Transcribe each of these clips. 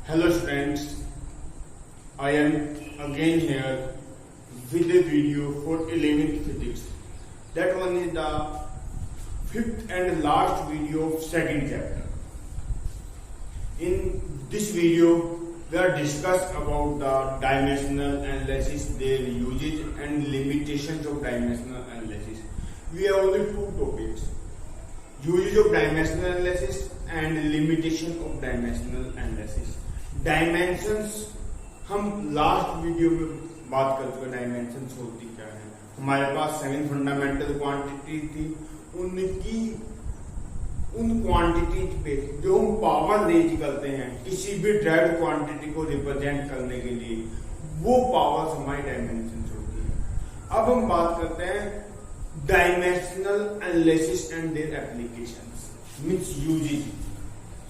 Hello students, I am again here with a video for 11th physics. That one is the fifth and last video of second chapter. In this video, we are discuss about the dimensional analysis, their uses and limitations of dimensional analysis. We have only two topics: uses of dimensional analysis and limitation of dimensional analysis. Dimensions हम last video में बात कर चुके। Dimensions होती क्या है? हमारे पास 7 fundamental quantity थी, उन क्वांटिटीज पे जो हम पावर रेज करते हैं किसी भी ड्राइव्ड क्वांटिटी को रिप्रेजेंट करने के लिए, वो पावर्स हमारी डायमेंशंस होती है। अब हम बात करते हैं dimensional analysis and their applications, means uses.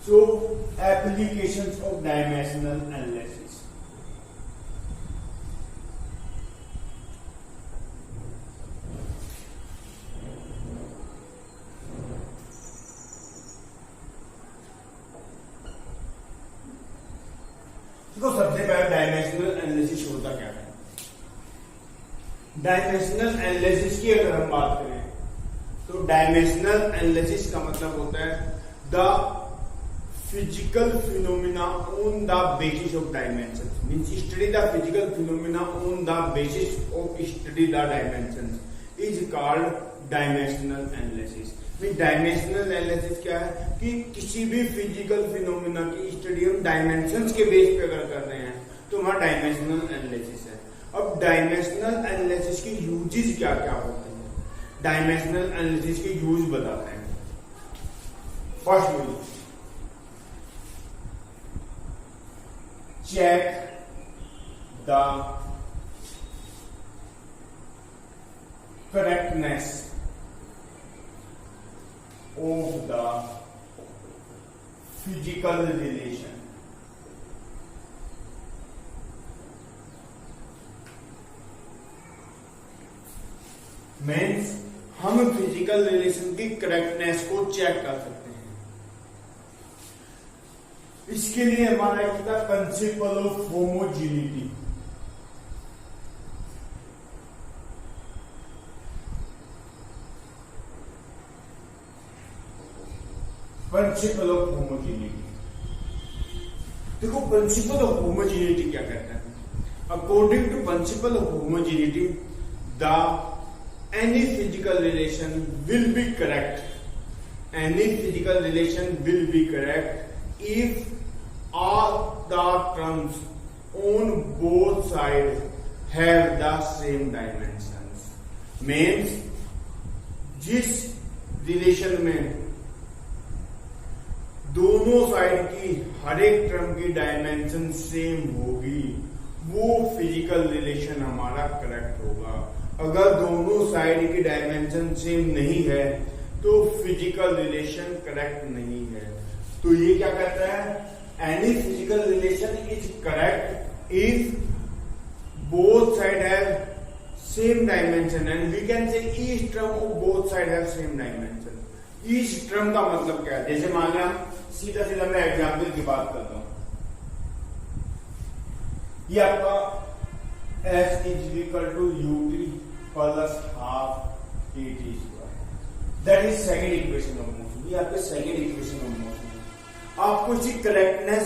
So, applications of dimensional analysis. देखो, सबसे पहले डायमेंशनल एनालिसिस होता क्या है? डायमेंशनल एनालिसिस की अगर हम बात करें तो डायमेंशनल एनालिसिस का मतलब होता है the physical phenomena on the basis of dimensions, means study the physical phenomena on the basis of study the dimensions is called dimensional analysis. means dimensional analysis क्या है कि किसी भी physical phenomena की स्टडी हम डायमेंशंस के base पे अगर कर रहे हैं तो हमारा डायमेंशनल एनालिसिस है। अब डायमेंशनल एनालिसिस के यूजेस क्या क्या होते हैं? डायमेंशनल एनालिसिस के यूज बताते हैं। First use, check the correctness of the physical relation. Means हम फिजिकल रिलेशन की करेक्टनेस को चेक कर सकते हैं। इसके लिए हमारा एक था principle of homogeneity. Principle of homogeneity, देखो प्रिंसिपल ऑफ होमोजेनिटी क्या कहता है? According to principle of homogeneity the any physical relation will be correct. Any physical relation will be correct if all the terms on both sides have the same dimensions. Means जिस relation में दोनों side की हर एक term की dimension same होगी, वो physical relation हमारा correct होगा। अगर दोनों साइड की डायमेंशन सेम नहीं है तो फिजिकल रिलेशन करेक्ट नहीं है। तो ये क्या कहता है? Any physical relation is correct if both side have same dimension and we can say each term of both side have same dimension. Each term का मतलब क्या है? जैसे मान लिया सीधा सीधा मैं एग्जाम्पल की बात करता हूं, ये आपका S is equal to UT plus half A T square, that is second equation of motion. ये आपके सेकेंड इक्वेशन ऑफ मोशन। आपको इसकी करेक्टनेस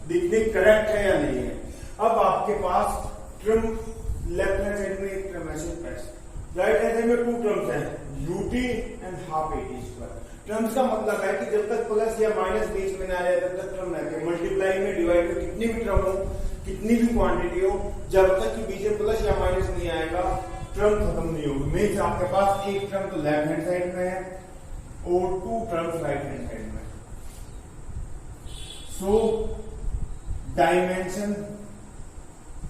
देखने करेक्ट है या नहीं है। अब आपके पास ट्रम लेफ्ट हैंड साइड में एक ट्रम ऐसे प्रेस, राइट हैंड साइड में टू ट्रम्स हैं, UT and half eighty square. Terms का मतलब है कि जब तक प्लस या माइनस बीच में ना आए तब तक ट्रम रहते हैं। मल्टीप्लाई में डिवाइड में कितनी भी ट्रम हो, कितनी भी क्वांटिटी हो, जब तक कि बीच में प्लस या माइनस नहीं आएगा ट्रम खत्म नहीं होगी। मीन्स आपके पास एक ट्रम तो लेफ्ट हैंड साइड में है और two terms right hand side में। So, डायमेंशन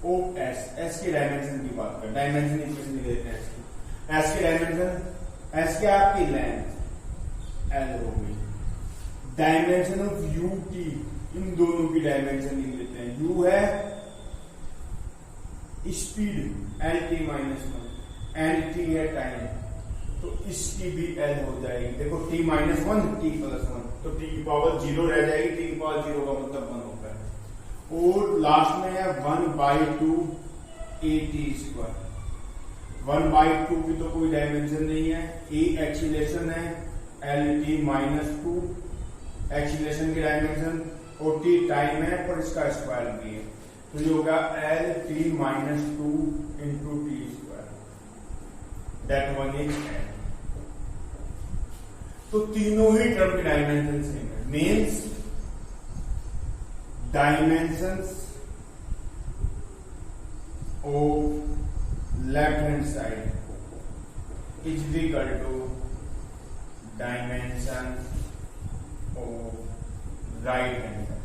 ऑफ एस की डायमेंशन की बात कर, डायमेंशन इक्वेशन लिख देते हैं। एस की डायमेंशन, एस क्या आपकी लेंथ एल होगी। डायमेंशन ऑफ यू टी, इन दोनों की डायमेंशन लिख लेते हैं। यू है speed L T minus one, L T है टाइम, तो इसकी भी एल हो जाएगी। देखो t minus one, T plus one, तो t की पावर जीरो रह जाएगी। t की पावर जीरो का मतलब वन होता है। और लास्ट में है 1/2 AT स्क्वायर। 1/2 की तो कोई डायमेंशन नहीं है, ए एक्सीलरेशन है, LT-2 एक्सीलरेशन की डायमेंशन, और T टाइम है पर इसका स्क्वायर भी है, तो ये होगा LT-2 into T square, that one is L। तो तीनों ही टर्म की डायमेंशन सेम है, means dimensions of left hand side is equal to dimension of right hand side.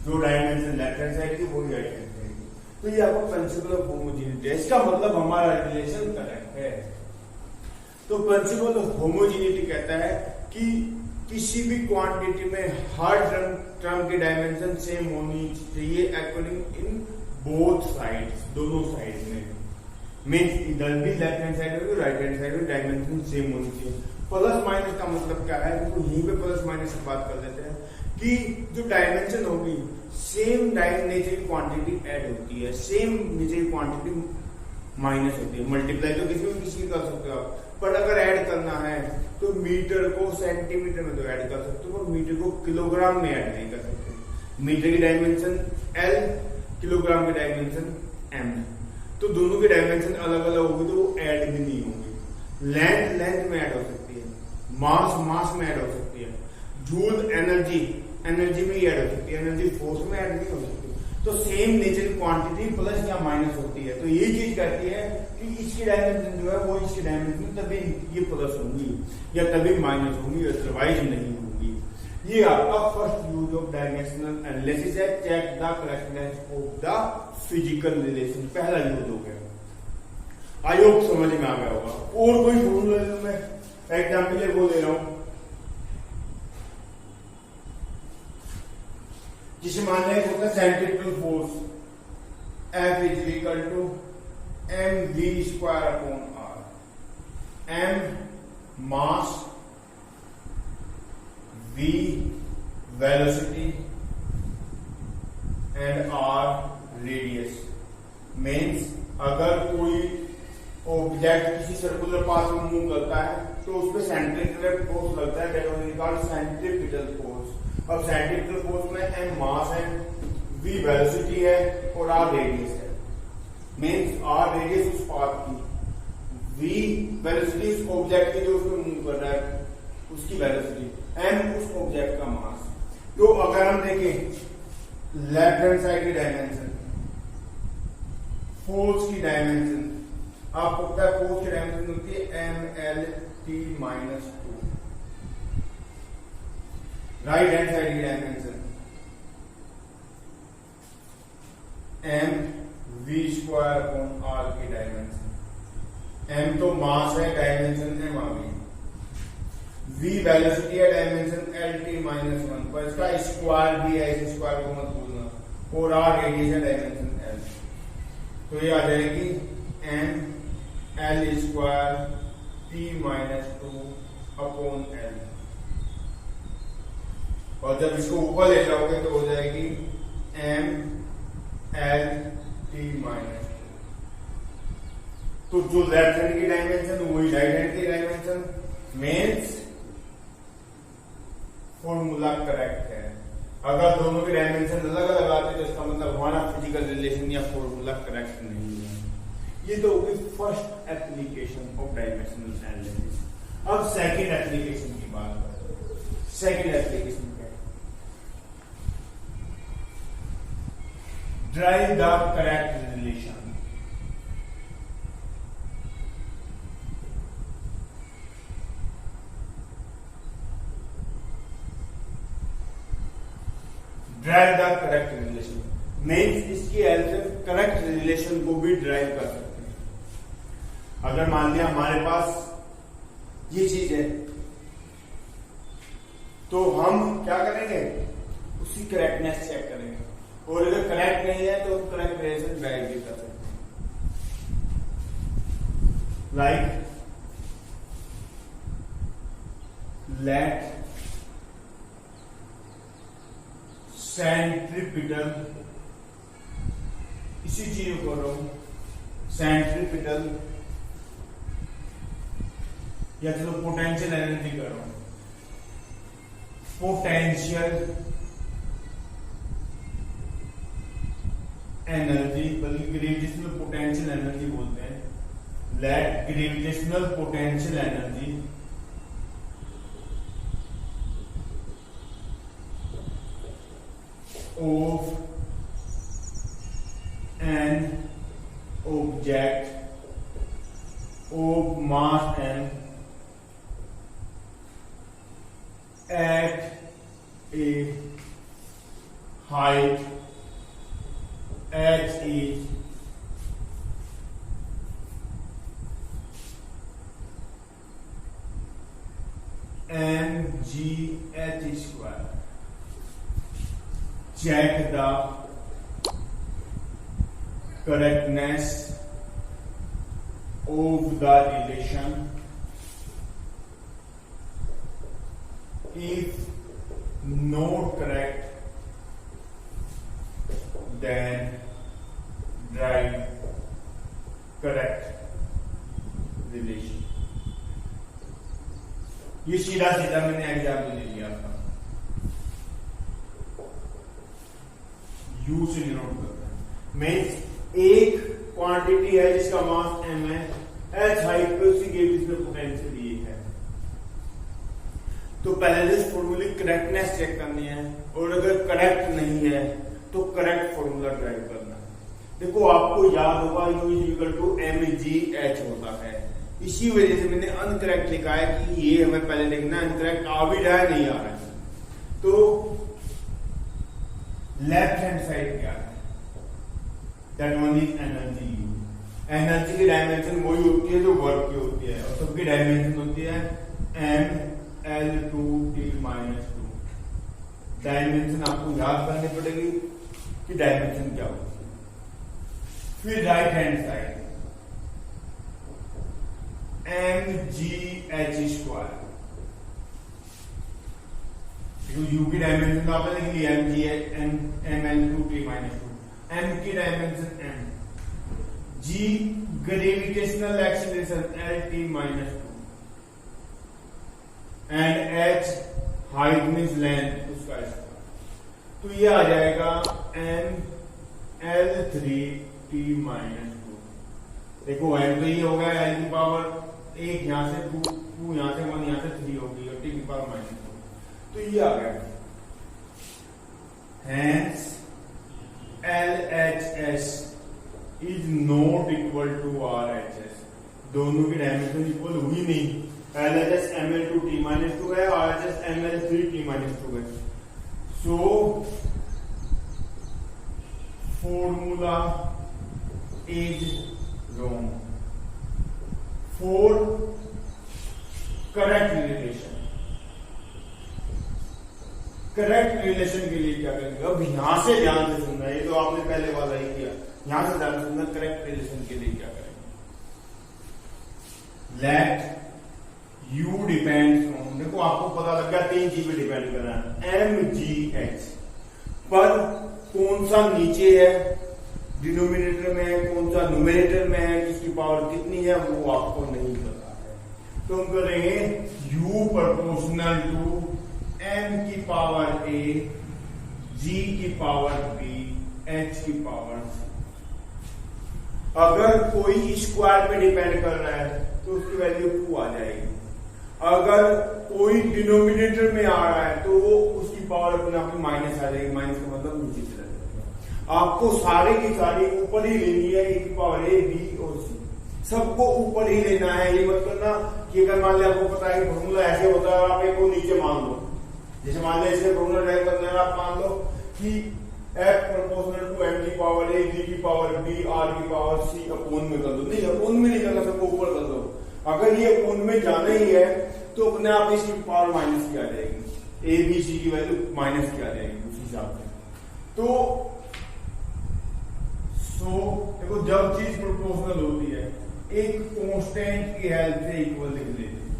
जो डायमेंशन लेफ्ट हैंड साइड की वो राइट हैंड साइड की। तो ये आपको प्रिंसिपल ऑफ होमोजेनिटी है, इसका मतलब हमारा रिलेशन करेक्ट है। तो प्रिंसिपल ऑफ होमोजेनिटी कहता है कि किसी भी क्वांटिटी में हर टर्म की डायमेंशन सेम होनी चाहिए अकॉर्डिंग इन बोथ साइड्स, दोनों साइड में, मीन्स इधर भी लेफ्ट हैंड साइड में भी राइट हैंड साइड में डायमेंशन सेम होनी चाहिए। प्लस माइनस का मतलब क्या है, तो यहीं पे प्लस माइनस की बात कर लेते हैं कि जो डायमेंशन होगी सेम नेचर की क्वांटिटी ऐड होती है, सेम नेचर की क्वांटिटी माइनस होती है। मल्टीप्लाई तो किसी भी कर सकते हो आप, पर अगर ऐड करना है तो मीटर को सेंटीमीटर में तो ऐड कर सकते हो, और मीटर को किलोग्राम में ऐड नहीं कर सकते। मीटर की डायमेंशन L, किलोग्राम की डायमेंशन M, तो दोनों की डायमेंशन अलग अलग होगी तो वो ऐड भी नहीं होंगी। लेंथ में ऐड हो सकती है, मास में ऐड हो सकती है, जूल एनर्जी में ही ऐड हो सकती है, एनर्जी फोर्स में ऐड नहीं हो सकती। तो सेम नेचर की क्वांटिटी प्लस या माइनस होती है, तो ये चीज कहती है कि इसकी डायमेंशन जो है वो इसकी डायमेंशन तभी ये प्लस होंगी या तभी माइनस होंगी, अदरवाइज नहीं होंगी। ये आपका first use of dimensional analysis है, check the correctness of the physical relation, पहला यूज हो गया। आई होप समझ में आ गया होगा। और कोई फॉर्मूला मैं एग्जाम्पल वो दे रहा हूं, जिसे मान लें होता है centrifugal force F is equal to mv square upon r। m mass, v velocity and r radius. Means अगर कोई ऑब्जेक्ट किसी सर्कुलर पाथ में मूव करता है तो उस पर सेंट्रिफ्यूगल फोर्स लगता है, that is called centripetal force. अब सेंट्रिपिटल फोर्स में m मास है, v वेलोसिटी है और r रेडियस है। मीन्स r रेडियस उस पाथ की, v वेलोसिटी उस ऑब्जेक्ट की जो उसको मूव कर रहा है उसकी वेलोसिटी, m उस ऑब्जेक्ट का मास। तो अगर हम देखें लेफ्ट हैंड साइड की डायमेंशन, फोर्स की डायमेंशन, आपको पता है फोर्स की डायमेंशन होती है MLT-2। राइट हैंड साइड की dimension mv square upon r की डायमेंशन। m तो मास है, डायमेंशन m आ गई, v वेलोसिटी है, डायमेंशन LT-1, पर इसका स्क्वायर भी है, इस स्क्वायर को मत भूलना, और r रेडियस है, डायमेंशन l। तो ये आ जाएगी ml square T-2 upon l, और जब इसको ऊपर ले जाओगे तो हो जाएगी MLT-2। तो जो लेफ्ट हैंड की डायमेंशन वही राइट हैंड की डायमेंशन, मीन्स फॉर्मूला करेक्ट है। अगर दोनों की डायमेंशन अलग अलग आते तो इसका मतलब हमारा फिजिकल रिलेशन या फॉर्मूला करेक्ट नहीं है। ये तो होगी first application of dimensional analysis. अब सेकंड एप्लीकेशन की बात करते हैं। सेकंड एप्लीकेशन क्या है? Drive the correct relation. Drive the correct relation means इसकी हेल्प से करेक्ट रिलेशन को भी ड्राइव कर सकते हैं। अगर मान लिया हमारे पास ये चीज है तो हम क्या करेंगे, उसकी करेक्टनेस चेक करेंगे, और अगर करेक्ट नहीं है तो करेक्ट रिलेशन ड्राइव भी कर सकते हैं। लाइक लेट सेंट्रीपिटल, इसी चीज को कर रहा हूं, सेंट्रीपिटल या चलो पोटेंशियल एनर्जी कर रहा हूं, पोटेंशियल एनर्जी, बल्कि ग्रेविटेशनल पोटेंशियल एनर्जी बोलते हैं। Let gravitational potential energy of an object of mass m at a height h is mgh square. Check the correctness of the relation. If not correct, then drive correct relation. ये सीधा सीधा मैंने example दे दिया था, you से denote करता है। Means एक क्वांटिटी है जिसका मास m है, h हाइट पे उसी ग्रेविटेशनल पोटेंशियल ये है। तो पहले इस फॉर्मूले की करेक्टनेस चेक करनी है, और अगर करेक्ट नहीं है तो करेक्ट फॉर्मूला ड्राइव करना है। देखो आपको याद होगा u is equal to mgh होता है, इसी वजह से मैंने अनकरेक्ट लिखा है कि ये हमें पहले लिखना है, अनकरेक्ट आ भी रहा है नहीं आ रहा है। तो लेफ्ट हैंड साइड क्या है, that one is energy you. Energy की डायमेंशन वही होती है जो वर्क की होती है, और सबकी डायमेंशन होती है mL2T-2। डायमेंशन आपको याद करनी पड़ेगी कि डायमेंशन क्या होती है। फिर right hand side mgh square, u की डायमेंशन तो आपने लिख लिया mL2T-2, m की dimension m, g gravitational acceleration L-T-2, and h height means length उसका स्क्वायर। तो ये आ जाएगा mL3T-2। देखो m तो ये हो गया l की पावर 1 यहां से 2 यहां से 1 यहां से 3 हो गई, और t की पावर -2, तो ये आ गया। Hence LHS is not equal to RHS। दोनों की डायमेंशन इक्वल हुई नहीं, LHS mL2T-2 है, RHS mL3T-2 है। So formula is wrong for correct relation. Correct relation के लिए क्या करेंगे, अब यहां से ध्यान से सुनना है, ये तो आपने पहले वाला ही किया, यहां से ध्यान से सुनना। करेक्ट रिलेशन के लिए क्या करेंगे, लेट यू डिपेंड्स ऑन, देखो आपको पता लग गया 3 चीज पे डिपेंड कर रहा है, mgh पर कौन सा नीचे है डिनोमिनेटर में है, कौन सा न्यूमरेटर में है, किसकी पावर कितनी है वो आपको नहीं पता है। तो हम करेंगे u प्रोपोर्शनल टू m की पावर a, g की पावर b, h की पावर c। अगर कोई स्क्वायर पे डिपेंड कर रहा है तो उसकी वैल्यू 2 आ जाएगी। अगर कोई डिनोमिनेटर में आ रहा है तो वो उसकी पावर अपने आप में माइनस आ जाएगी, माइनस का मतलब नीचे चला जाएगा। आपको सारे की सारी ऊपर ही लेनी है, e की पावर a, b और c, सबको ऊपर ही लेना है। ये मत करना कि अगर मान लिया आपको पता है कि फॉर्मूला ऐसे होता है, आप एक को नीचे मान लो, जैसे मान लिया इससे फॉर्मूला ड्राइव करना है, आप मान लो कि f प्रोपोर्शनल टू m की पावर a, g की पावर b, r की पावर c अपोन में कर दो। नहीं, अपोन में नहीं करना, सबको ऊपर कर दो। अगर ये अपोन में जाना ही है तो अपने आप इसकी पावर माइनस की आ जाएगी, a, b, c की वैल्यू माइनस की आ जाएगी उस हिसाब से। तो देखो जब चीज प्रोपोर्शनल होती है एक कांस्टेंट की हेल्प से इक्वल लिख लेते हैं।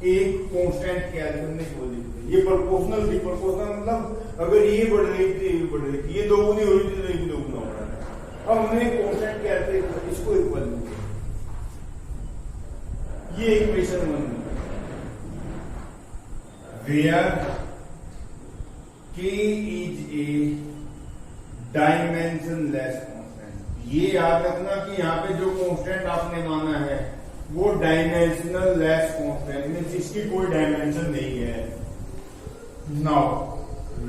एक कांस्टेंट कैलकुलेट बोल देते हैं। ये प्रोपोर्शनल थी, प्रोपोर्शनल मतलब अगर ये बढ़ रही थी ये भी बढ़ रही थी, ये दोगुनी हो रही थी तो ये भी दोगुना हो रहा है। अब हमने कांस्टेंट कैलकुलेट इसको इक्वल किया, ये इक्वेशन 1 है where k is a dimensionless constant। ये याद रखना कि यहाँ पे जो कांस्टेंट आपने माना है वो डायमेंशनल लेस कांस्टेंट मींस इसकी कोई डायमेंशन नहीं है। Now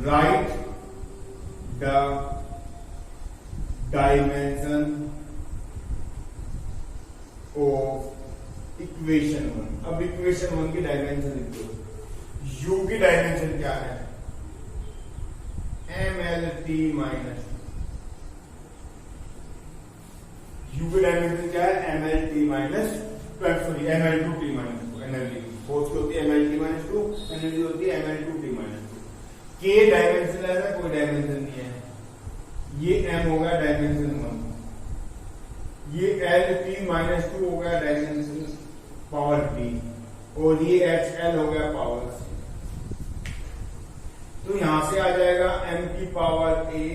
right the dimension of equation 1। अब इक्वेशन 1 की डायमेंशन लिखो। u की डायमेंशन क्या है? MLT माइनस u की डायमेंशन क्या है? MLT minus sorry ML2T minus 2 energy force की होती है MLT माइनस 2, एनर्जी होती है ML2T माइनस 2। K डायमेंशन है, कोई डायमेंशन नहीं है। ये M हो गया डायमेंशन 1, ये LT माइनस 2 हो गया डायमेंशन पावर T, और ये HL हो गया पावर C। तो यहां से आ जाएगा M की पावर A,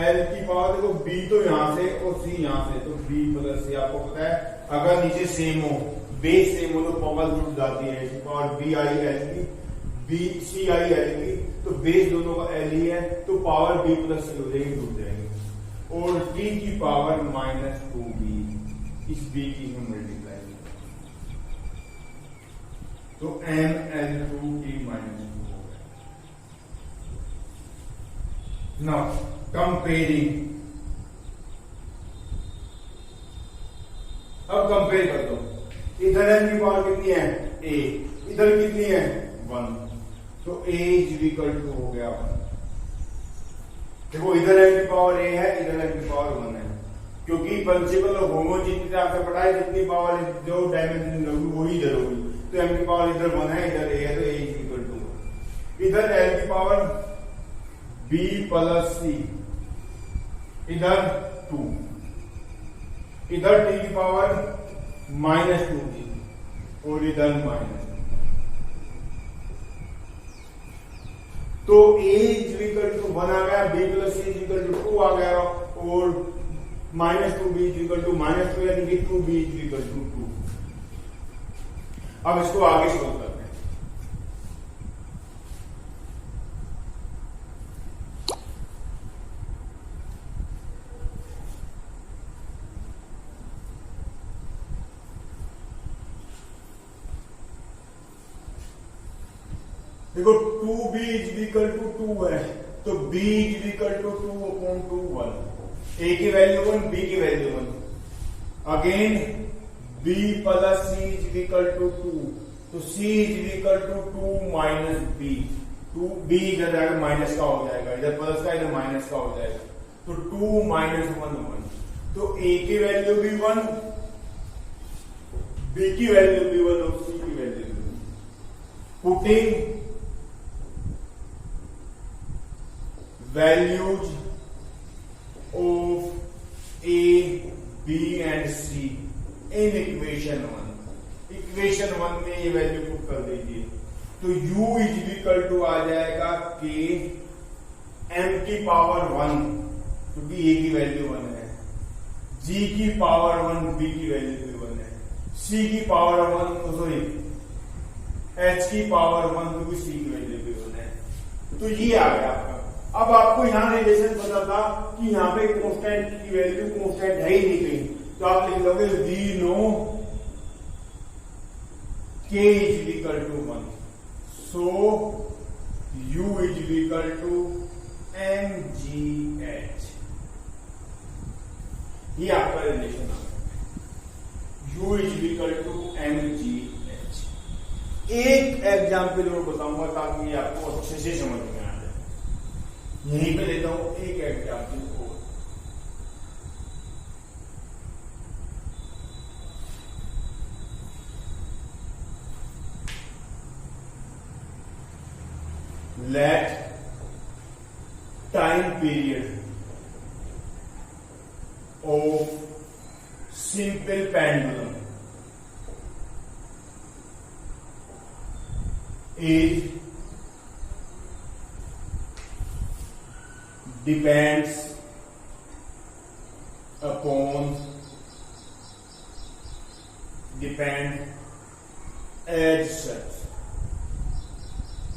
L की पावर देखो B तो यहां से और C यहां से, तो B प्लस C। आपको पता है अगर नीचे सेम हो, बेस सेम हो तो पावर जुड़ जाती है। इसकी पावर बी आई एल की, बी सी आई एल की, तो बेस दोनों का एल ही है, तो पावर बी प्लस सी हो जाएगी, जुड़ जाएंगे। और टी की पावर माइनस 2b, इस बी की हम मल्टीप्लाई, तो ML2T माइनस 2 हो गया। नाउ कंपेयरिंग, अब कंपेयर कर दो। इधर एन की पावर कितनी है? a, इधर कितनी है? 1, तो a इज इक्वल टू हो गया 1। देखो इधर एन की पावर a है, इधर एन की पावर 1 है, क्योंकि प्रिंसिपल ऑफ होमोजेनिटी आपसे पढ़ा है, जितनी पावर जो डायमेंशन होगी वही इधर होगी। तो m की पावर इधर 1 है, इधर a है, तो a इज इक्वल टू 1। इधर l की पावर b प्लस c, इधर 2, इधर t की पावर माइनस 2t और इधर माइनस। तो a इज इक्वल टू 1 आ गया, b plus c is equal to 2 आ गया, और minus 2b is equal to minus 2, यानी कि 2b इज इक्वल टू 2। अब इसको आगे सोल्व करते हैं। देखो 2b इज इक्वल टू 2 है, तो b is equal to 2/2 1। a की वैल्यू 1, b की value 1। Again b plus c is equal to 2, तो c is equal to 2 minus b। 2b इधर जाएगा माइनस का हो जाएगा, इधर प्लस का इधर माइनस का हो जाएगा, तो 2 माइनस 1 1। तो a की वैल्यू भी 1, b की वैल्यू भी 1 और c की वैल्यू भी 1। Putting values of A, B and C in equation 1। Equation 1 में ये वैल्यू पुट कर दीजिए, तो U इज इक्वल टू आ जाएगा K M की पावर 1, क्योंकि A की वैल्यू 1 है, G की पावर 1, B की वैल्यू भी 1 है, C की पावर 1 सॉरी H की पावर 1, क्योंकि C की वैल्यू भी 1 है। तो ये आ गया आपका। अब आपको यहां रिलेशन पता था कि यहां पे कांस्टेंट की वैल्यू कांस्टेंट है ही नहीं कहीं, तो आप लिख लोगे we know k is equal to 1, so u is equal to mgh। ये आपका रिलेशन आ गया, u is equal to mgh। एक एग्जाम्पल और बताऊंगा ताकि आपको अच्छे से समझ में आ जाए। यहीं पे लेता हूं एक एग्जाम्पल और। Let time period of simple pendulum is depends upon depend as such।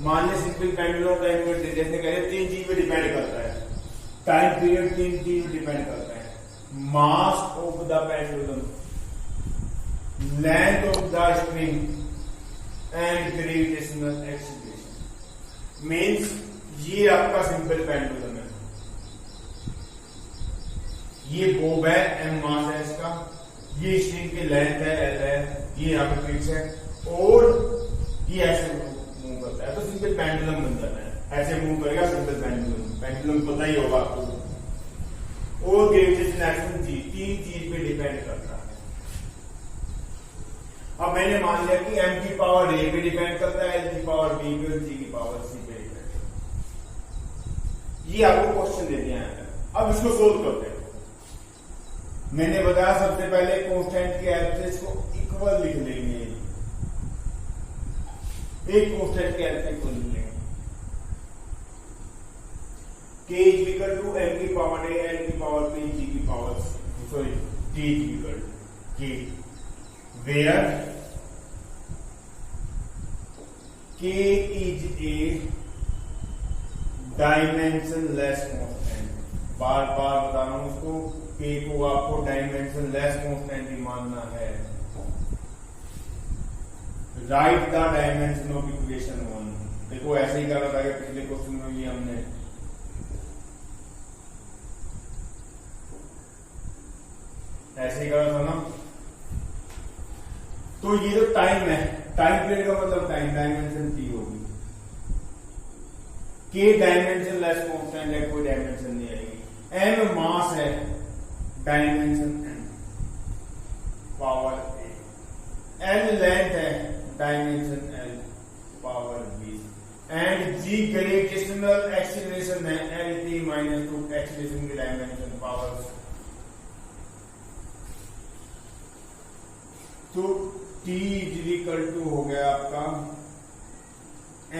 मान लें सिंपल पेंडुलम टाइम पीरियड जैसे कह रहे 3 चीज पे डिपेंड करता है, टाइम पीरियड 3 चीज डिपेंड करता है, mass of the pendulum, length of the spring and gravitational acceleration. Means ये आपका सिंपल पेंडुलम है, ये बोब है, एम मास है इसका, ये स्ट्रिंग की लेंथ है, एल है, ये यहाँ पे फिक्स है और ये ऐसे मूव करता है तो सिंपल पेंडुलम बन जाता है। ऐसे मूव करेगा सिंपल पेंडुलम, पेंडुलम पता ही होगा आपको। और ग्रेविटेशनल एक्शन जी 3 चीज पे डिपेंड करता है। अब मैंने मान लिया कि m की पावर a पे डिपेंड करता है, l की पावर b पे और g की पावर c पे डिपेंड करता है। ये आपको क्वेश्चन दे दिया है, अब इसको सोल्व करते हैं। मैंने बताया सबसे पहले कांस्टेंट के हेल्प से इसको इक्वल लिख लेंगे, एक कांस्टेंट के हेल्प से इक्वल लिख लेंगे। k is equal to m की पावर a, l की पावर b, g की power c, sorry t is equal to k where k is a dimensionless constant. बार बार बता रहा हूं उसको, k को आपको डायमेंशनलेस कांस्टेंट ही मानना है। Right the dimension of equation 1। देखो ऐसे ही करा था पिछले क्वेश्चन में भी हमने, ऐसे ही करा था ना। तो ये जो टाइम है, टाइम पीरियड का मतलब टाइम डायमेंशन t होगी, k डायमेंशनलेस कांस्टेंट है, कोई डायमेंशन नहीं आएगी। m मास है, dimension n power a, l length है, dimension l power b, and g gravitational acceleration है, lt माइनस 2 एक्सीलरेशन की डायमेंशन पावर। तो t इज इक्वल टू हो गया आपका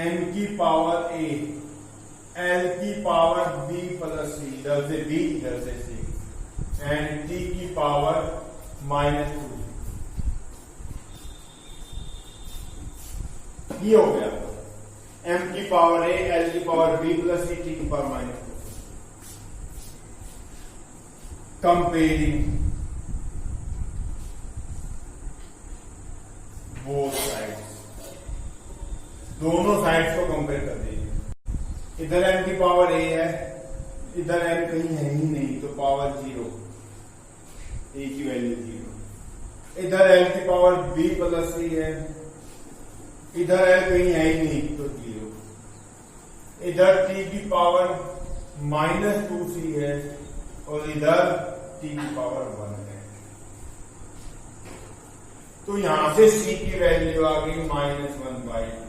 m की पावर a, l की पावर b प्लस c, इधर से b इधर से c, एंड t की पावर माइनस 2। ये हो गया m की पावर a, l की power b plus c, t की power minus 2। Comparing both sides, दोनों साइड्स को कंपेयर कर दीजिए। इधर m की पावर a है, इधर m कहीं है ही नहीं तो पावर 0, a की वैल्यू 0। इधर l की पावर b प्लस c है, इधर l कहीं है ही नहीं तो 0। इधर t की पावर माइनस 2c है और इधर t की पावर 1 है। तो यहां से c की वैल्यू आ गई -1/2,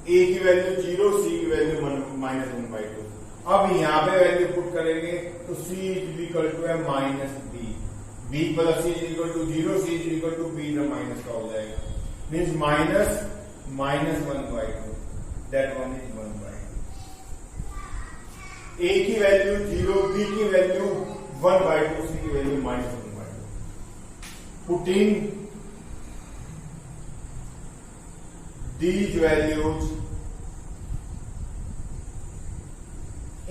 a की वैल्यू 0, c की वैल्यू -1/2। अब यहां पे वैल्यू पुट करेंगे तो c इज इक्वल टू है -b, b plus c is equal to 0, c is equal to b का माइनस का हो जाएगा, means -1/2, that one is 1/2। a की वैल्यू 0, b की वैल्यू 1/2, c की वैल्यू -1/2। Putting these values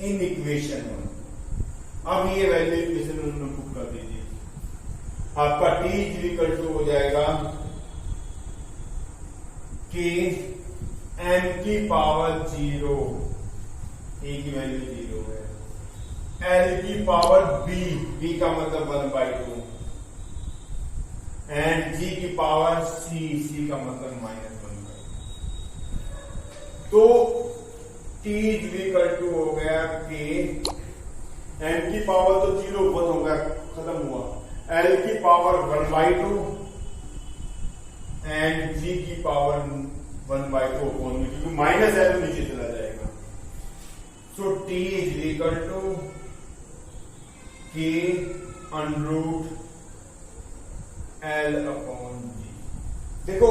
in equation 1। अब ये वैल्यू इक्वेशन 1 में पुट कर दीजिए, आपका t इज इक्वल टू हो जाएगा कि m की पावर 0, a की वैल्यू 0 है, l की पावर b का मतलब 1/2, एंड g की पावर c का मतलब -1/2। तो t इज इक्वल टू हो गया कि m की पावर तो 0 1 हो गया, खत्म हुआ, l की पावर 1/2 एंड g की पावर 1/2 क्योंकि माइनस है तो नीचे चला जाएगा। So t is equal to k √l/g। देखो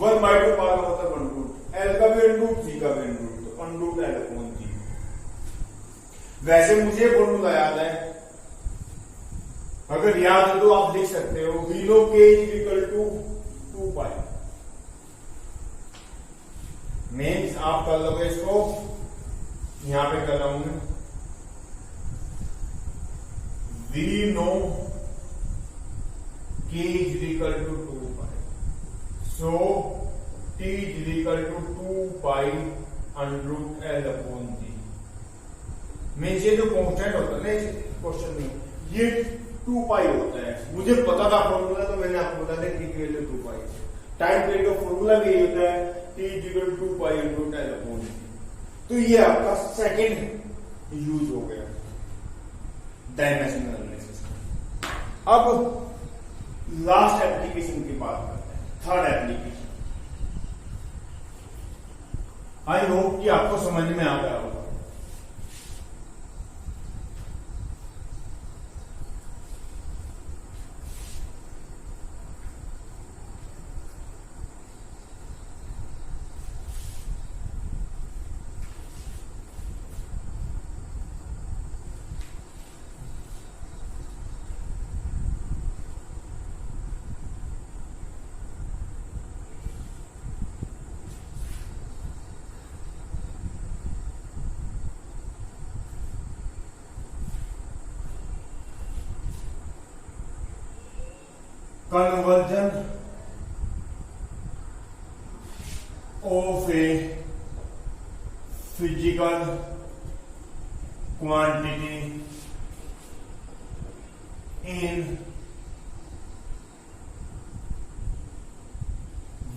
1/2 पावर मतलब 1/2, एल का भी अंडरूट, सी का भी अंडरूट, तो अंडरूट एल अपॉन जी। वैसे मुझे फॉर्मूला याद है, अगर याद हो तो आप लिख सकते हो, we know K is equal to 2 pi. Means आप कर लोगे इसको, यहां पे कर रहा हूं मैं, we know K is equal to 2 pi, so T is equal to 2 pi under root L upon G. Means ये जो कॉन्स्टेंट होता है ना इस क्वेश्चन में, ये 2 पाई होता है। मुझे पता था फॉर्मूला, तो मैंने आपको बता दिया टी की वैल्यू 2 पाई। टाइम पीरियड का फॉर्मूला भी यही होता है, T is equal to 2 pi under root L upon G. तो ये आपका सेकंड यूज हो गया डायमेंशनल एनालिसिस। अब लास्ट एप्लीकेशन की बात करते हैं, थर्ड एप्लीकेशन। आई होप कि आपको समझ में आ गया होगा। Conversion of a physical quantity in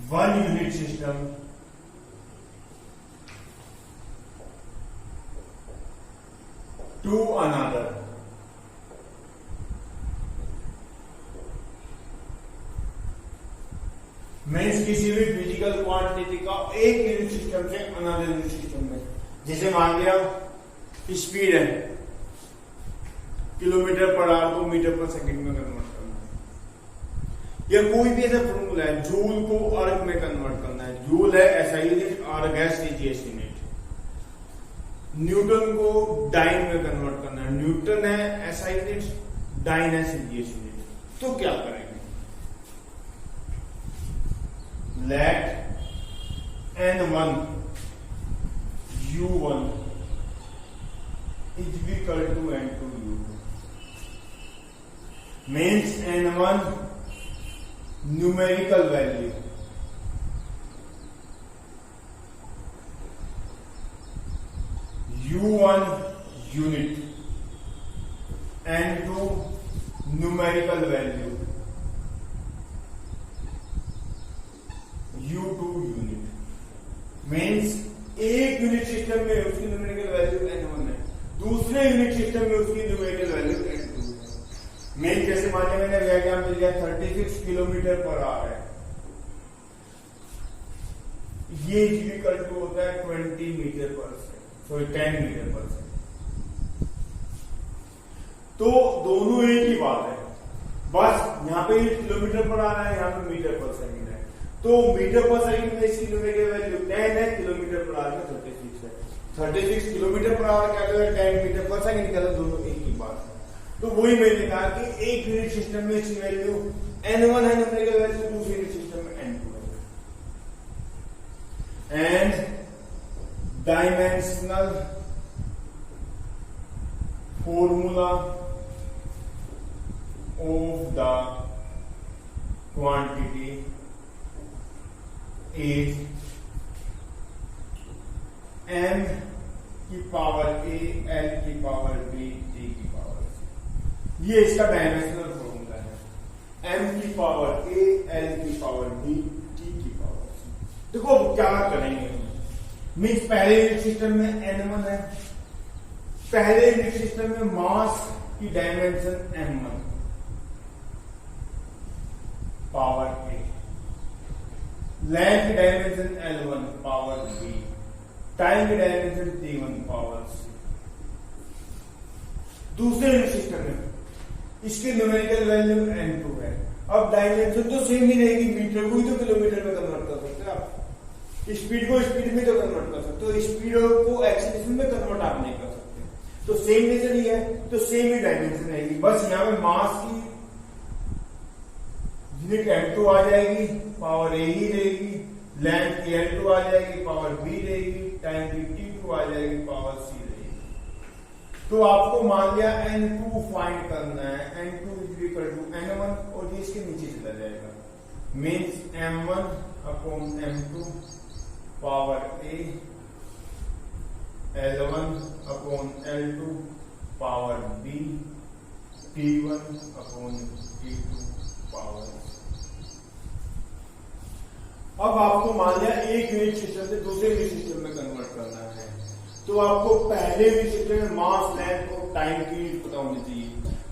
one unit system to another. Means किसी भी फिजिकल क्वांटिटी का एक यूनिट सिस्टम से अनदर यूनिट सिस्टम में, जैसे मान लिया स्पीड है किलोमीटर पर आवर को मीटर पर सेकंड में कन्वर्ट करना है, या कोई भी ऐसा फॉर्मूला है, जूल को अर्ग में कन्वर्ट करना है, जूल है ऐसा यूनिट, अर्ग है सीजीएस यूनिट, न्यूटन को डाइन में कन्वर्ट करना है, न्यूटन है ऐसा यूनिट, डाइन है सीजीएस यूनिट। तो क्या करेंगे, let n1 u1 is equal to n2 u2, means n1 numerical value, u1 unit, n2 numerical value, U2 unit. Means एक यूनिट सिस्टम में उसकी न्यूमेरिकल वैल्यू n1 है, दूसरे यूनिट सिस्टम में उसकी न्यूमेरिकल वैल्यू n2 है। मीन जैसे मानिए मैंने एग्जाम्पल दिया 36 किलोमीटर पर आवर है, ये इक्वल टू होता है 20 मीटर पर सेकंड, सॉरी 10 मीटर पर सेकंड। तो दोनों एक ही बात है, बस यहाँ पे किलोमीटर पर आ रहा है, यहाँ पे मीटर पर सेकंड है। तो मीटर पर सेकंड में इसकी न्यूमेरिकल वैल्यू 10 है, किलोमीटर पर आवर में 36 है। 36 किलोमीटर पर आवर क्या है, 10 मीटर पर सेकंड क्या है, दोनों एक ही बात है। तो वही मैंने कहा कि एक यूनिट सिस्टम में इसकी वैल्यू n1 है न्यूमेरिकल वैल्यू, दूसरे यूनिट सिस्टम में n2 है। And dimensional formula of the quantity is m की पावर a l की पावर b t की पावर c। ये इसका डायमेंशनल फॉर्मूला है, m की पावर a l की पावर b t की पावर c। देखो क्या करेंगे, मीन्स पहले यूनिट सिस्टम में n1 है, पहले यूनिट सिस्टम में मास की dimension m1 power a, length की dimension L1 power b, time की डायमेंशन T1 पावर c। दूसरे यूनिट सिस्टम में इसकी न्यूमेरिकल वैल्यू n2 है। अब डायमेंशन तो सेम ही रहेगी, मीटर को ही तो किलोमीटर में कन्वर्ट कर सकते हैं आप। स्पीड को स्पीड में तो कन्वर्ट कर सकते हो, स्पीड को एक्सीलरेशन में कन्वर्ट आप नहीं कर सकते। तो सेम नेचर ही है, तो सेम ही डायमेंशन रहेगी, बस यहाँ पे मास की यूनिट m2 आ जाएगी, पावर a ही रहेगी, लेंथ की l2 आ जाएगी, पावर b रहेगी, टाइम की t2 आ जाएगी, पावर c रहेगी। तो आपको मान लिया n2 फाइंड करना है, n2 is equal to n1 और ये इसके नीचे चला जाएगा, means m1 upon m2 power a, L1 upon L2 power b, T1 upon T2 power. अब आपको मान लिया एक यूनिट सिस्टम से दूसरे यूनिट सिस्टम में कन्वर्ट करना है, तो आपको पहले यूनिट सिस्टम में मास, लेंथ और टाइम की यूनिट पता होनी चाहिए,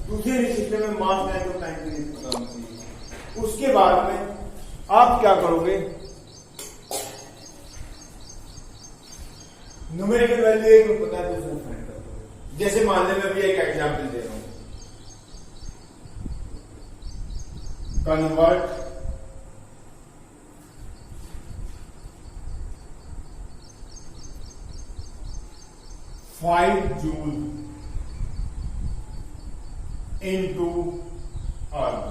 दूसरे यूनिट सिस्टम में मास, लेंथ और टाइम की यूनिट पता होनी चाहिए। उसके बाद में आप क्या करोगे, न्यूमेरिकल वैल्यू एक में पता है, दूसरा फाइंड कर दो। जैसे मान ले मैं भी एक एग्जांपल दे रहा हूं, कन्वर्ट 5 जूल into अर्थ।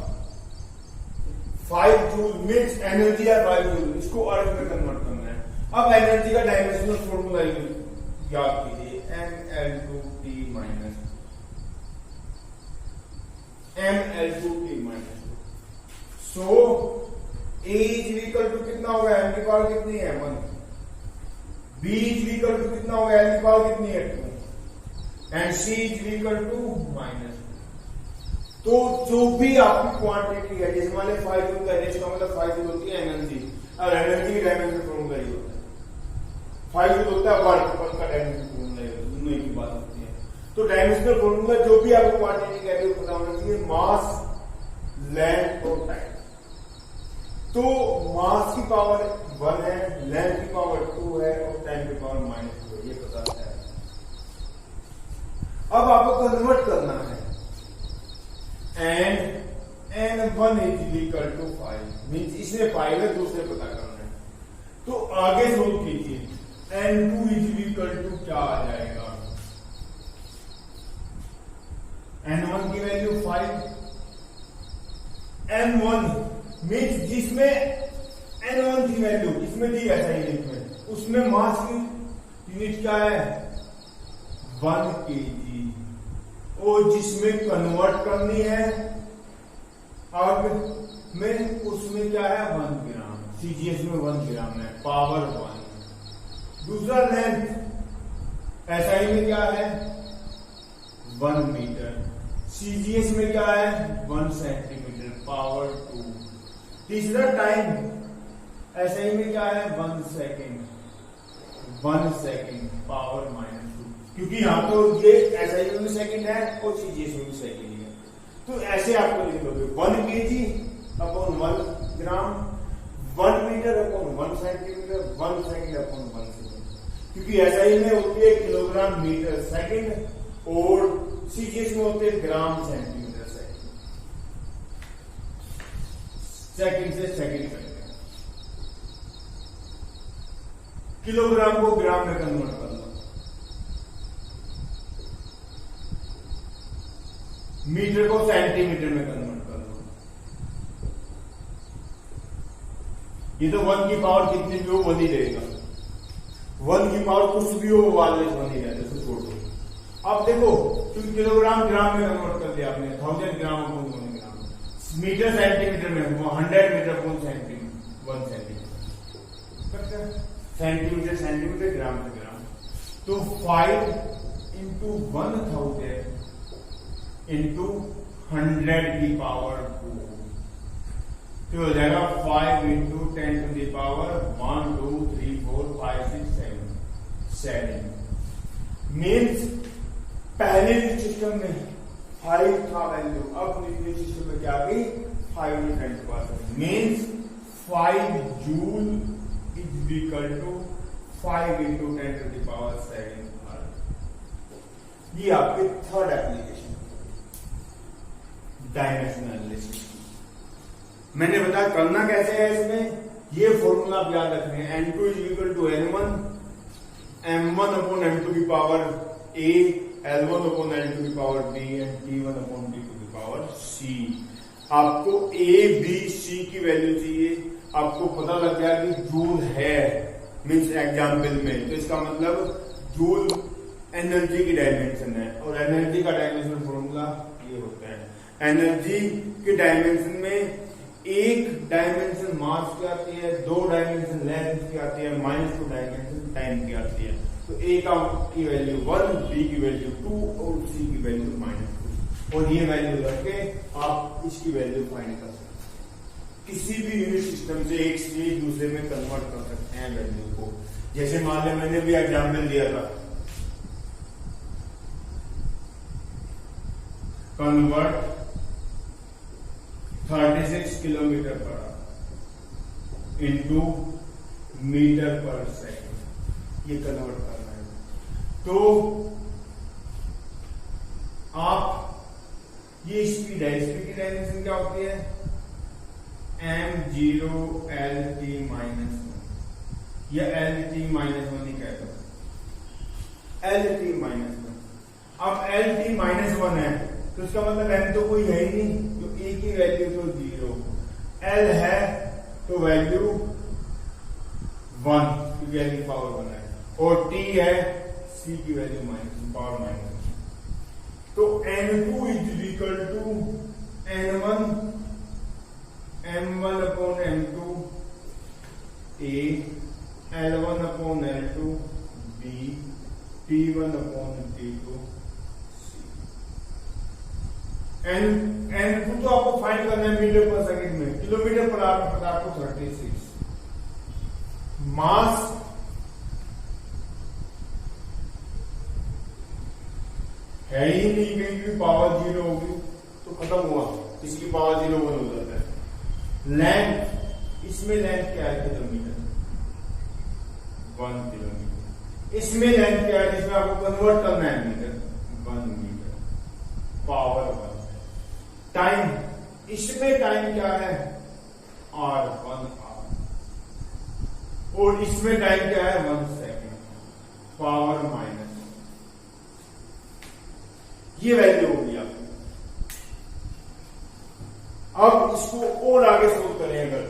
5 जूल मीन्स एनर्जी है 5 जूल, इसको अर्थ में कन्वर्ट करना है। अब एनर्जी का डायमेंशनल फॉर्मूला याद कीजिए, mL2T minus mL2T minus. So A is equal to कितना होगा, m की पावर कितनी है 1, B इज इक्वल टू कितना होगा, L की पावर कितनी है 2, and C is equal to minus. तो जो भी आपकी क्वांटिटी है, जैसे मान लीजिए 5 जूल का है, इसका मतलब 5 जूल होती है एनर्जी, और एनर्जी की डायमेंशन फॉर्मूला ये होता है, 5 जूल होता है वर्क का डायमेंशन फॉर्मूला, दोनों एक ही बात होती है। तो डायमेंशनल फॉर्मूला जो भी आपको क्वांटिटी कह रही है पता होना चाहिए, मास, लेंथ और टाइम। तो मास की पावर 1 है, लेंथ की पावर 2 है और टाइम की पावर -2 है, ये पता है। अब आपको कन्वर्ट करना है, and n1 is equal to 5 means इसमें 5 है, दूसरे पता करना है। तो आगे सोल्व कीजिए, n2 इज इक्वल टू क्या आ जाएगा, n1 की वैल्यू 5, n1 मीन्स जिसमें n1 की वैल्यू इसमें दी ऐसा यूनिट में, उसमें मास की यूनिट क्या है 1 kg, और जिसमें कन्वर्ट करनी है अब में उसमें क्या है 1 ग्राम, सीजीएस में 1 ग्राम है, पावर 1। दूसरा लेंथ एसआई में क्या है 1 मीटर, सीजीएस में क्या है 1 सेंटीमीटर, पावर 2। तीसरा टाइम एसआई में क्या है 1 सेकेंड, 1 सेकेंड, पावर -2, क्योंकि यहां तो ये एसआई में भी सेकेंड है और सीजीएस में भी सेकेंड है। तो ऐसे आपको लिख लोगे 1 kg upon 1 gram, 1 metre upon 1 centimetre, 1 second upon 1 second, क्योंकि एसआई में होती है किलोग्राम मीटर सेकेंड और सीजीएस में होते हैं ग्राम सेंटीमीटर सेकेंड। सेकेंड से सेकेंड करते हैं, किलोग्राम को ग्राम में कन्वर्ट कर लो, मीटर को सेंटीमीटर में कन्वर्ट कर लो। ये तो 1 की पावर कितनी भी हो 1 ही रहेगा, 1 की पावर कुछ भी हो ऑलवेज 1 ही रहता है, छोड़ दो। अब देखो क्योंकि किलोग्राम ग्राम में कन्वर्ट कर दिया आपने, 1000 gram upon 1 gram, metre centimetre में 100 metre upon centimetre 1 centimetre, centimetre centimetre, gram से ग्राम। तो 5 इंटू 1000 इंटू 100 की पावर 2, तो हो जाएगा 5 into 10 to the power 1 2 3 4 5 6 7 means पहले सिस्टम में 5 था वैल्यू, अब दूसरे सिस्टम में क्या गई 5 में 10 के पास, means 5 joule is equal to 5 into 10 to the power 7 erg. ये आपके थर्ड एप्लीकेशन डायमेंशनल एनालिसिस। मैंने बताया करना कैसे है, इसमें ये फॉर्मूला आप याद रख रहे हैं, N2 is equal to N1 M1 upon M2 की power A, L1 upon L2 की power B and T1 upon T2 की पावर C। आपको A, B, C की वैल्यू चाहिए, आपको पता लग गया कि जूल है मीन्स एग्जाम्पल में, तो इसका मतलब जूल एनर्जी की डायमेंशन है, और एनर्जी का डायमेंशन फॉर्मूला ये होता है। एनर्जी के डायमेंशन में एक डायमेंशन मास की आती है, दो डायमेंशन लेंथ की आती है, -2 डायमेंशन टाइम की आती है। तो ए की वैल्यू 1, बी की वैल्यू 2 और सी की वैल्यू -2, और ये वैल्यू रख के आप इसकी वैल्यू फाइंड कर सकते हैं। किसी भी यूनिट सिस्टम से एक से दूसरे में कन्वर्ट कर सकते हैं वैल्यू को। जैसे मान लें मैंने भी एग्जाम्पल दिया था, convert 36 kilometre per hour into metre per second, ये कन्वर्ट करना है। तो आप ये स्पीड है, स्पीड की डायमेंशन क्या होती है, m0 lt -1 या lt -1 ही कहते हैं, lt -1। अब lt -1 है तो इसका मतलब m तो कोई है ही नहीं, तो a की वैल्यू तो 0, l है तो वैल्यू 1 क्योंकि l की पावर 1 है, और t है c की वैल्यू पावर -1। तो n2 is equal to n1 m1 upon m2 a, l1 upon l2 b, t1 upon t2 n2 तो आपको फाइंड करना है मीटर पर सेकंड में, किलोमीटर पर आवर में पता आपको 36। मास है ही नहीं, कहीं भी पावर 0 होगी तो खत्म हुआ, इसकी पावर 0 1 हो जाता है। लेंथ, इसमें लेंथ क्या है, किलोमीटर, 1 किलोमीटर। इसमें लेंथ क्या है जिसमें आपको कन्वर्ट करना है मीटर, 1 मीटर, पावर 1। टाइम, इसमें टाइम क्या है, R1 आवर, और इसमें टाइम क्या है, 1 सेकेंड, पावर -, ये वैल्यू होगी आपकी। अब इसको और आगे सोल्व करें अगर,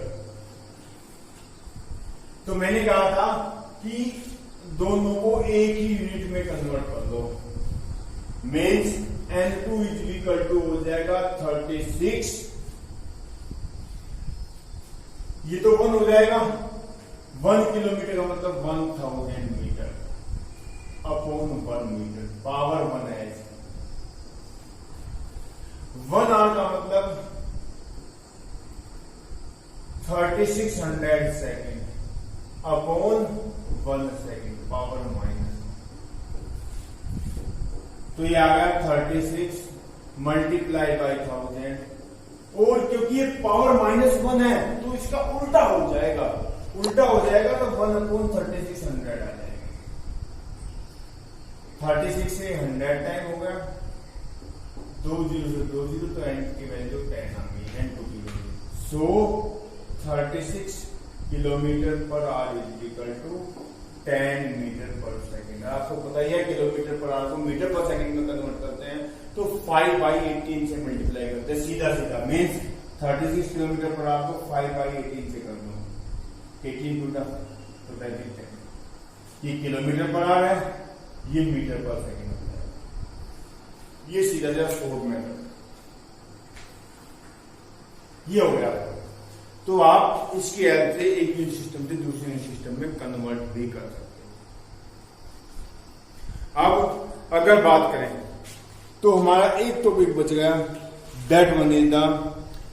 तो मैंने कहा था कि दोनों को एक ही यूनिट में कन्वर्ट कर दो, means n2 is equal to हो जाएगा 36, ये तो 1 हो जाएगा, 1 किलोमीटर का मतलब 1000 मीटर अपॉन 1 मीटर, पावर 1 है। 1 आवर का मतलब 3600 सेकेंड अपॉन 1 सेकेंड, पावर -, तो ये आ गया 36 मल्टीप्लाई बाई 1000, और क्योंकि ये पावर -1 है तो इसका उल्टा हो जाएगा, तो 1 अपॉन 3600 आ जाएगा। 36 से 100 टाइम हो गया, 2 0 से 2 0, तो n की वैल्यू 10 आ गई, n2 की value. So 36 kilometre per hour is equal to 10 metre per second. आपको पता ही है किलोमीटर पर आवर को मीटर पर सेकेंड में कन्वर्ट करते हैं तो 5/18 से मल्टीप्लाई करते हैं, सीधा सीधा। मीन्स 36 किलोमीटर पर आवर को 5/18 से कर दो, 18 टूटा तो 10। ये किलोमीटर पर आवर है, ये मीटर पर सेकेंड होता है। ये सीधा सीधा 4 मेथड, ये हो गया। तो आप इसकी हेल्प से एक यूनिट सिस्टम से दूसरे यूनिट सिस्टम में कन्वर्ट भी कर सकते हैं। अब अगर बात करें तो हमारा एक टॉपिक बच गया, that one is the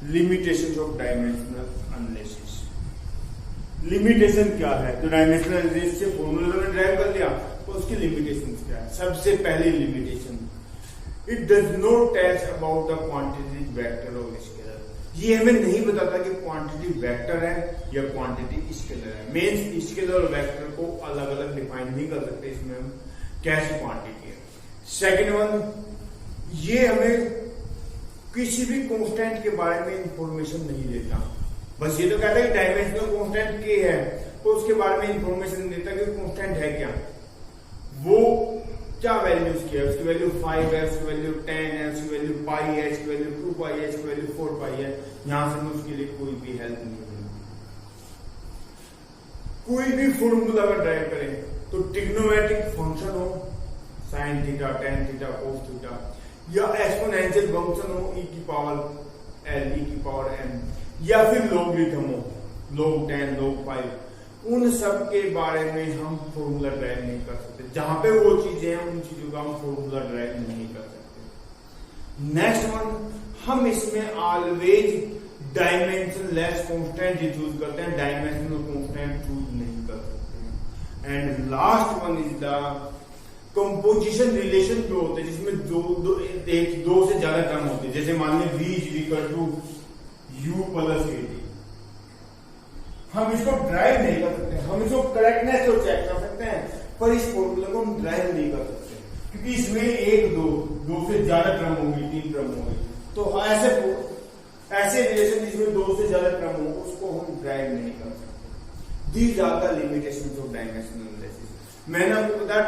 limitation of dimensional analysis. Limitation क्या है, तो डायमेंशनल एनालिसिस से फॉर्मूला में ड्राइव कर लिया, तो उसकी लिमिटेशन क्या है। सबसे पहली limitation, it does not tells about the quantity vector of scalar. ये हमें नहीं बताता कि क्वांटिटी वेक्टर है या क्वांटिटी स्केलर है। मीन्स स्केलर और वेक्टर को अलग अलग डिफाइन नहीं कर सकते, इसमें हम कैसी क्वांटिटी है। सेकेंड वन, ये हमें किसी भी कांस्टेंट के बारे में इंफॉर्मेशन नहीं देता, बस ये तो कहता है कि डायमेंशनल कांस्टेंट के है, तो उसके बारे में इंफॉर्मेशन देता है कि कांस्टेंट है क्या, वो क्या वैल्यूज की है, उसकी वैल्यू 5 है, उसकी वैल्यू 10 है, उसकी वैल्यू पाई है, उसकी वैल्यू 2 पाई है, उसकी वैल्यू 4 पाई है। यहां से उसके लिए कोई भी हेल्प नहीं मिलेगी। कोई भी फॉर्मूला अगर ड्राइव करें तो ट्रिग्नोमेट्रिक फंक्शन हो, sine theta, tan theta, cos theta, या एक्सपोनेंशियल फंक्शन हो e की पावर l, e की पावर m, या फिर लॉगरिथम हो, log 10, log 5, उन सब के बारे में हम फॉर्मूला ड्राइव नहीं कर सकते। जहां पे वो चीजें हैं उन चीजों का हम फॉर्मूला ड्राइव नहीं कर सकते। नेक्स्ट वन, हम इसमें ऑलवेज डायमेंशनलेस कांस्टेंट चूज करते हैं, डायमेंशनल कांस्टेंट चूज नहीं कर सकते। And last one is the composition relation जो होते हैं, जिसमें दो से ज्यादा टर्म होते हैं। जैसे मान लें v is equal to u plus at, हम इसको ड्राइव नहीं कर सकते, हम इसको करेक्टनेस तो चेक कर सकते हैं, पर इस फॉर्मूला को हम ड्राइव नहीं कर सकते, क्योंकि इसमें दो से ज्यादा टर्म होगी, 3 टर्म होगी। तो ऐसे रिलेशन जिसमें 2 से ज्यादा टर्म हो, उसको हम ड्राइव नहीं कर सकते। These are the limitations of dimensional analysis. मैंने आपको बताया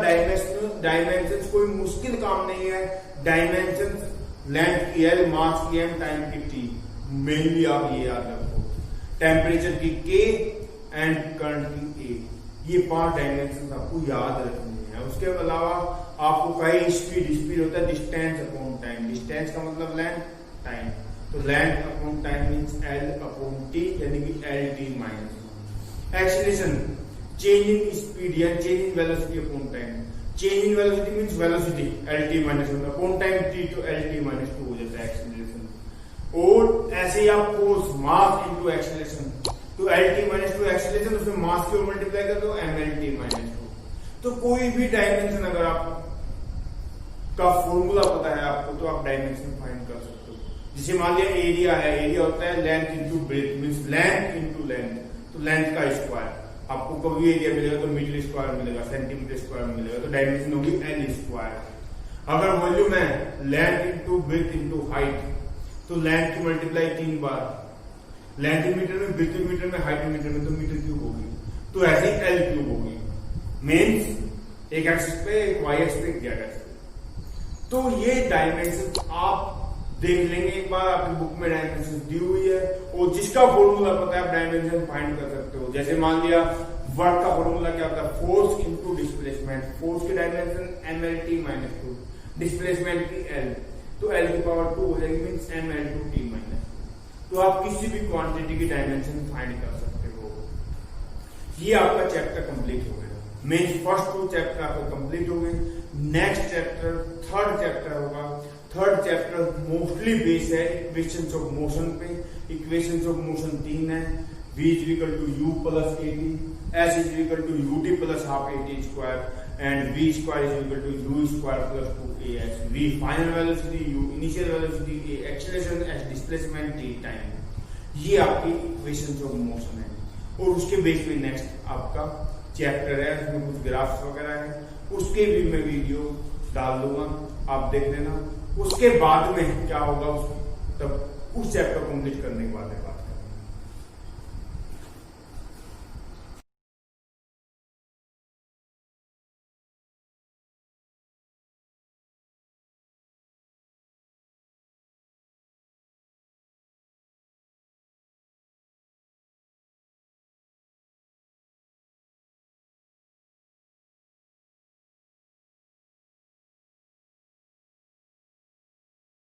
डायमेंशंस कोई मुश्किल काम नहीं है। डायमेंशंस लेंथ की L, मास की M, टाइम की T, मेनली आप ये याद रखो, टेम्परेचर की K एंड करंट की A, ये 5 डायमेंशन आपको याद रखने हैं। उसके अलावा आपको कई स्पीड होता है डिस्टेंस अपॉन टाइम। डिस्टेंस का मतलब लेंथ, टाइम, तो length upon time means L upon T, यानी कि LT minus. Acceleration, change in speed या change in velocity upon time. Change in velocity means velocity LT minus upon time T, तो LT minus 2 हो जाता है acceleration. और ऐसे ही आप फोर्स, मास इनटू एक्सीलरेशन, तो LT माइनस 2 एक्सीलरेशन, उसमें मास को मल्टीप्लाई कर दो MLT माइनस 2। तो कोई भी डायमेंशन अगर आप का फॉर्मूला पता है आपको, तो आप डायमेंशन फाइंड कर सकते हो। जैसे मान लिया एरिया है, एरिया होता है length into breadth, means length into length, तो लेंथ का स्क्वायर। आपको कभी एरिया मिलेगा तो मीटर स्क्वायर मिलेगा, सेंटीमीटर स्क्वायर मिलेगा, तो डायमेंशन होगी L स्क्वायर। अगर वॉल्यूम है length into breadth into height, तो लेंथ की मल्टीप्लाई 3 बार, लेंथ मीटर में, ब्रेथ मीटर में, हाइट मीटर में, तो मीटर क्यूब होगी, तो ऐसे ही L क्यूब होगी। मीन्स एक एक्सिस पे, एक वाई एक्सिस पे, एक जेड एक्सिस पे। तो ये डायमेंशन आप देख लेंगे एक बार, आपकी बुक में डायमेंशन दी हुई है, और जिसका फॉर्मूला पता है आप डायमेंशन फाइंड कर सकते हो। जैसे मान लिया वर्क का फॉर्मूला क्या होता है, फोर्स इंटू डिस्प्लेसमेंट। फोर्स की डायमेंशन MLT माइनस 2, डिस्प्लेसमेंट की L, तो L की पावर 2 हो जाएगी, मीन्स ML2T माइनस 2। तो आप किसी भी क्वांटिटी की डायमेंशन फाइंड कर सकते हो। ये आपका चैप्टर कंप्लीट हो गया। मीन्स फर्स्ट 2 चैप्टर आपका कंप्लीट हो गए। नेक्स्ट चैप्टर, थर्ड चैप्टर होगा। थर्ड चैप्टर मोस्टली बेस है इक्वेशंस ऑफ मोशन पे। इक्वेशंस ऑफ मोशन 3 है, v is equal to u plus at, s is equal to ut plus half at square, and v square is equal to u square plus 2as। v final velocity, u initial velocity, a acceleration, s displacement, t time. ये आपकी equations of motion है। और उसके base पे next आपका chapter है, उसमें कुछ ग्राफ्स वगैरह है, उसके भी मैं वीडियो डाल दूंगा, आप देख लेना। उसके बाद में क्या होगा, तब उस चैप्टर कंप्लीट करने के बाद